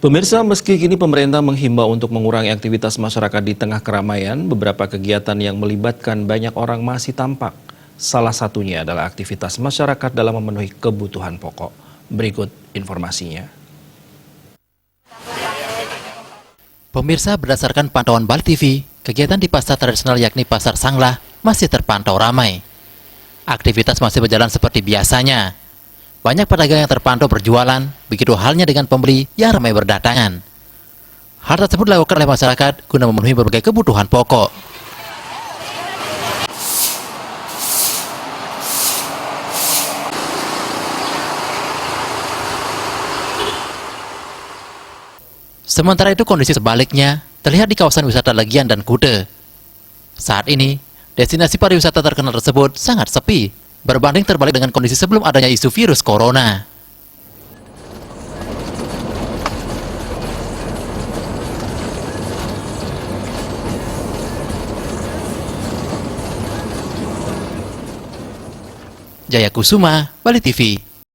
Pemirsa, meski kini pemerintah menghimbau untuk mengurangi aktivitas masyarakat di tengah keramaian, beberapa kegiatan yang melibatkan banyak orang masih tampak. Salah satunya adalah aktivitas masyarakat dalam memenuhi kebutuhan pokok. Berikut informasinya. Pemirsa, berdasarkan pantauan Bali TV, kegiatan di pasar tradisional yakni Pasar Sanglah masih terpantau ramai. Aktivitas masih berjalan seperti biasanya. Banyak pedagang yang terpantau berjualan, begitu halnya dengan pembeli yang ramai berdatangan. Hal tersebut dilakukan oleh masyarakat guna memenuhi berbagai kebutuhan pokok. Sementara itu kondisi sebaliknya terlihat di kawasan wisata Legian dan Kuta. Saat ini, destinasi pariwisata terkenal tersebut sangat sepi, berbanding terbalik dengan kondisi sebelum adanya isu virus corona. Jaya Kusuma, Bali TV.